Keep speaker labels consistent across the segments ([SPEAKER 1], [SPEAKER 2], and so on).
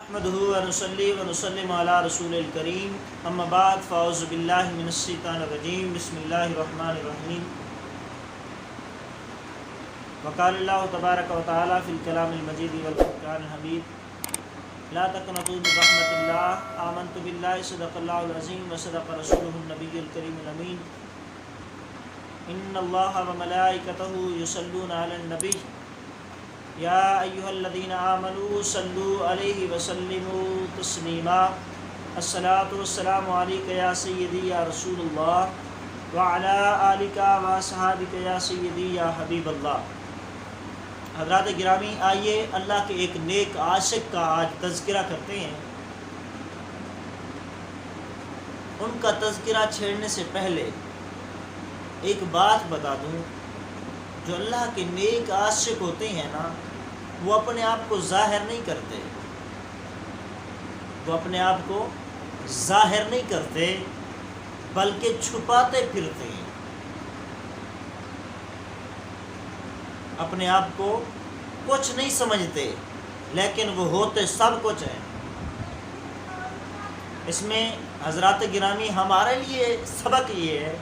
[SPEAKER 1] نحمده ونصلي ونسلم على رسول الكريم اما بعد فاعوذ بالله من الشيطان الرجيم بسم الله الرحمن الرحيم وقال الله تبارك وتعالى في الكلام المجيد والفرقان الحميد لا تقنطوا من رحمة الله آمنت بالله صدق الله العظيم وصدق رسوله النبي الكريم الأمين إن الله وملائكته يصلون على النبي یا ایھا الذین آمنوا صلوا علیہ وسلموا تسلیما الصلاۃ والسلام علیک یا سیدی یا رسول اللہ وعلی آلک واصحابک یا سیدی یا حبیب اللہ۔ حضرات گرامی، آئیے اللہ کے ایک نیک عاشق کا آج تذکرہ کرتے ہیں۔ ان کا تذکرہ چھیڑنے سے پہلے ایک بات بتا دوں، جو اللہ کے نیک عاشق ہوتے ہیں نا، وہ اپنے آپ کو ظاہر نہیں کرتے، وہ اپنے آپ کو ظاہر نہیں کرتے بلکہ چھپاتے پھرتے ہیں۔ اپنے آپ کو کچھ نہیں سمجھتے لیکن وہ ہوتے سب کچھ ہیں۔ اس میں حضرات گرامی ہمارے لیے سبق یہ ہے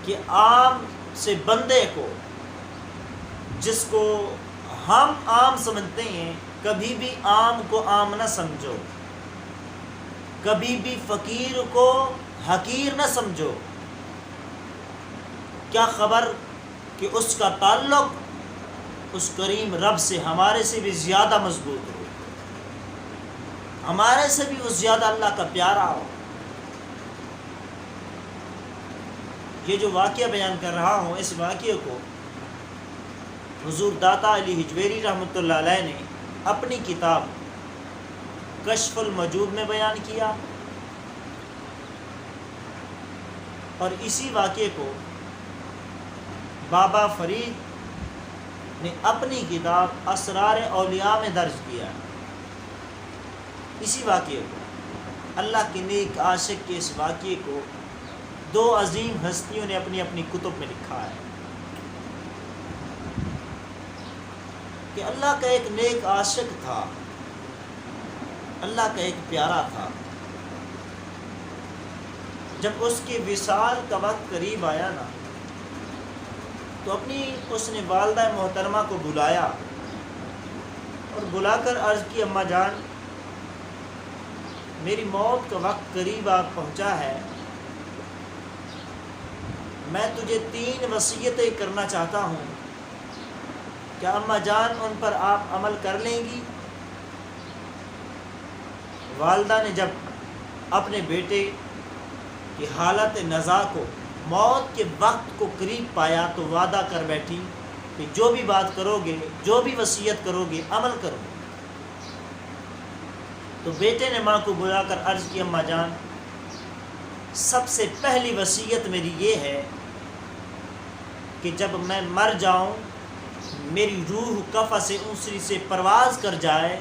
[SPEAKER 1] کہ عام سے بندے کو، جس کو ہم عام سمجھتے ہیں، کبھی بھی عام کو عام نہ سمجھو، کبھی بھی فقیر کو حقیر نہ سمجھو۔ کیا خبر کہ اس کا تعلق اس کریم رب سے ہمارے سے بھی زیادہ مضبوط ہو، ہمارے سے بھی وہ زیادہ اللہ کا پیارا ہو۔ یہ جو واقعہ بیان کر رہا ہوں، اس واقعے کو حضور داتا علی حجویری رحمۃ اللہ علیہ نے اپنی کتاب کشف الموجود میں بیان کیا، اور اسی واقعے کو بابا فرید نے اپنی کتاب اسرار اولیاء میں درج کیا۔ اسی واقعے کو، اللہ کے نیک عاشق کے اس واقعے کو دو عظیم ہستیوں نے اپنی اپنی کتب میں لکھا ہے کہ اللہ کا ایک نیک عاشق تھا، اللہ کا ایک پیارا تھا۔ جب اس کے وصال کا وقت قریب آیا نا، تو اس نے والدہ محترمہ کو بلایا اور بلا کر عرض کی، اماں جان، میری موت کا وقت قریب آ پہنچا ہے، میں تجھے 3 وصیتیں کرنا چاہتا ہوں، کیا اماں جان ان پر آپ عمل کر لیں گی؟ والدہ نے جب اپنے بیٹے کی حالت نزا کو، موت کے وقت کو قریب پایا، تو وعدہ کر بیٹھی کہ جو بھی بات کرو گے، جو بھی وصیت کرو گے، عمل کرو۔ تو بیٹے نے ماں کو بلا کر عرض کی، اماں جان، سب سے پہلی وصیت میری یہ ہے کہ جب میں مر جاؤں، میری روح کفن سے انسری سے پرواز کر جائے،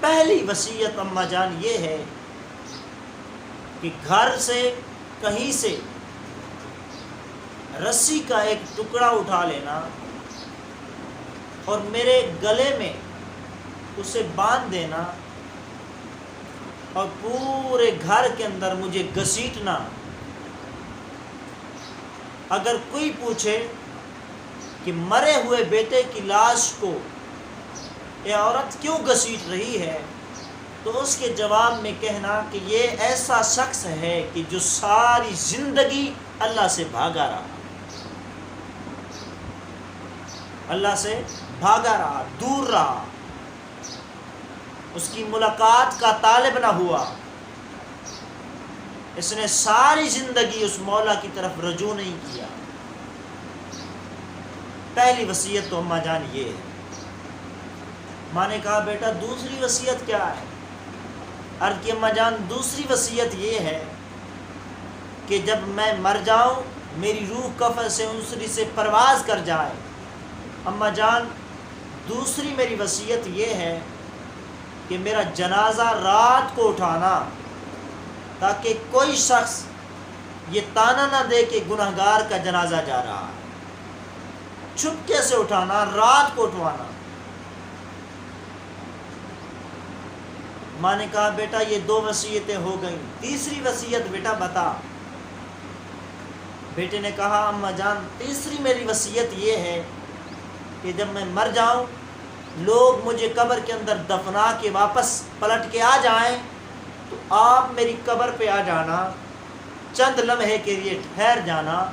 [SPEAKER 1] پہلی وصیت اماں جان یہ ہے کہ گھر سے کہیں سے رسی کا ایک ٹکڑا اٹھا لینا اور میرے گلے میں اسے باندھ دینا اور پورے گھر کے اندر مجھے گھسیٹنا۔ اگر کوئی پوچھے کہ مرے ہوئے بیٹے کی لاش کو یہ عورت کیوں گھسیٹ رہی ہے، تو اس کے جواب میں کہنا کہ یہ ایسا شخص ہے کہ جو ساری زندگی اللہ سے بھاگا رہا، اللہ سے بھاگا رہا، دور رہا، اس کی ملاقات کا طالب نہ ہوا، اس نے ساری زندگی اس مولا کی طرف رجوع نہیں کیا۔ پہلی وصیت تو اماں جان یہ ہے۔ ماں نے کہا، بیٹا دوسری وصیت کیا ہے؟ عرض کی، اماں جان، دوسری وصیت یہ ہے کہ جب میں مر جاؤں، میری روح کفن سے انسری سے پرواز کر جائے، اماں جان، دوسری میری وصیت یہ ہے کہ میرا جنازہ رات کو اٹھانا، تاکہ کوئی شخص یہ طعنہ نہ دے کہ گنہگار کا جنازہ جا رہا ہے۔ چھپکے سے اٹھانا، رات کو اٹھوانا۔ ماں نے کہا بیٹا یہ 2 وصیتیں ہو گئیں، تیسری وصیت بیٹا بتا۔ بیٹے نے کہا اماں جان تیسری میری وصیت یہ ہے کہ جب میں مر جاؤں لوگ مجھے قبر کے اندر دفنا کے واپس پلٹ کے آ جائیں تو آپ میری قبر پہ آ جانا، چند لمحے کے لیے ٹھہر جانا۔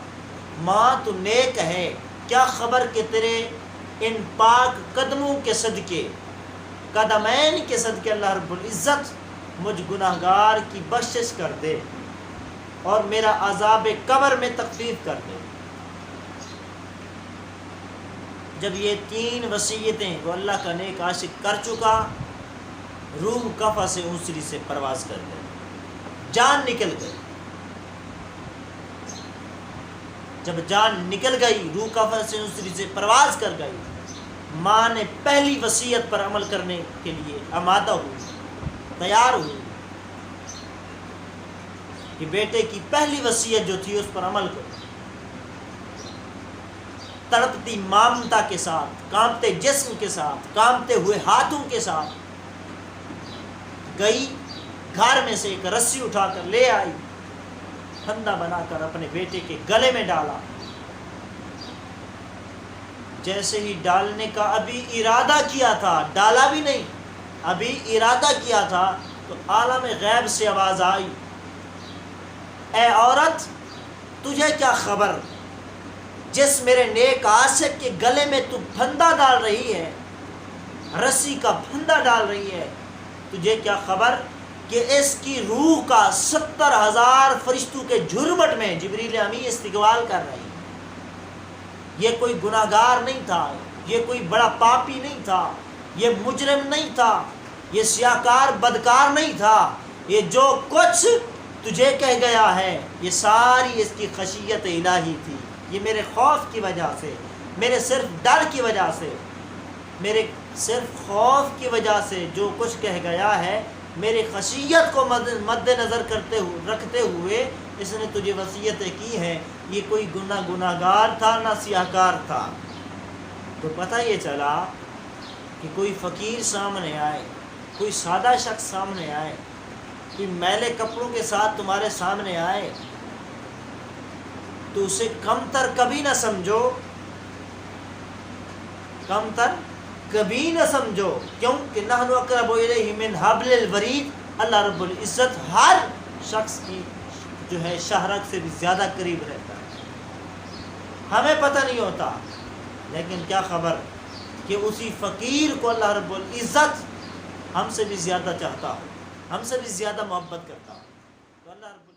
[SPEAKER 1] ماں تو نیک ہے، کیا خبر کہ تیرے ان پاک قدموں کے صدقے، قدمین کے صدقے اللہ رب العزت مجھ گناہگار کی بخشش کر دے اور میرا عذاب قبر میں تخفیف کر دے۔ جب یہ 3 وصیتیں وہ اللہ کا نیک عاشق کر چکا، روح کفا سے اونسری سے پرواز کر گئی، جان نکل گئی۔ جب جان نکل گئی، روح کفا سے اونسری سے پرواز کر گئی، ماں نے پہلی وصیت پر عمل کرنے کے لیے آمادہ ہوئی، تیار ہوئی کہ بیٹے کی پہلی وصیت جو تھی اس پر عمل کرو۔ تڑپتی مامتا کے ساتھ، کانپتے جسم کے ساتھ، کانپتے ہوئے ہاتھوں کے ساتھ گئی، گھر میں سے ایک رسی اٹھا کر لے آئی، پھندا بنا کر اپنے بیٹے کے گلے میں ڈالا۔ جیسے ہی ڈالنے کا ابھی ارادہ کیا تھا، ڈالا بھی نہیں، ابھی ارادہ کیا تھا، تو عالم غیب سے آواز آئی، اے عورت تجھے کیا خبر، جس میرے نیک عاشق کے گلے میں تو پھندا ڈال رہی ہے، رسی کا پھندا ڈال رہی ہے، تجھے کیا خبر کہ اس کی روح کا 70,000 فرشتوں کے جھرمٹ میں جبریل امین استقبال کر رہی ہے۔ یہ کوئی گناہگار نہیں تھا، یہ کوئی بڑا پاپی نہیں تھا، یہ مجرم نہیں تھا، یہ سیاہکار بدکار نہیں تھا، یہ جو کچھ تجھے کہہ گیا ہے یہ ساری اس کی خشیت الہی تھی۔ یہ میرے خوف کی وجہ سے، میرے صرف ڈر کی وجہ سے، میرے صرف خوف کی وجہ سے جو کچھ کہہ گیا ہے، میری خشیت کو مد نظر رکھتے ہوئے اس نے تجھے وصیتیں کی ہیں۔ یہ کوئی گناہگار تھا نہ سیاہکار تھا۔ تو پتہ یہ چلا کہ کوئی فقیر سامنے آئے، کوئی سادہ شخص سامنے آئے، کوئی میلے کپڑوں کے ساتھ تمہارے سامنے آئے تو اسے کمتر کبھی نہ سمجھو، کمتر کبھی نہ سمجھو، کیوں کہ نحن اقرب الیہ من حبل الورید، اللہ رب العزت ہر شخص کی جو ہے شہرک سے بھی زیادہ قریب رہتا ہے۔ ہمیں پتہ نہیں ہوتا، لیکن کیا خبر کہ اسی فقیر کو اللہ رب العزت ہم سے بھی زیادہ چاہتا ہو، ہم سے بھی زیادہ محبت کرتا ہو۔ تو اللہ رب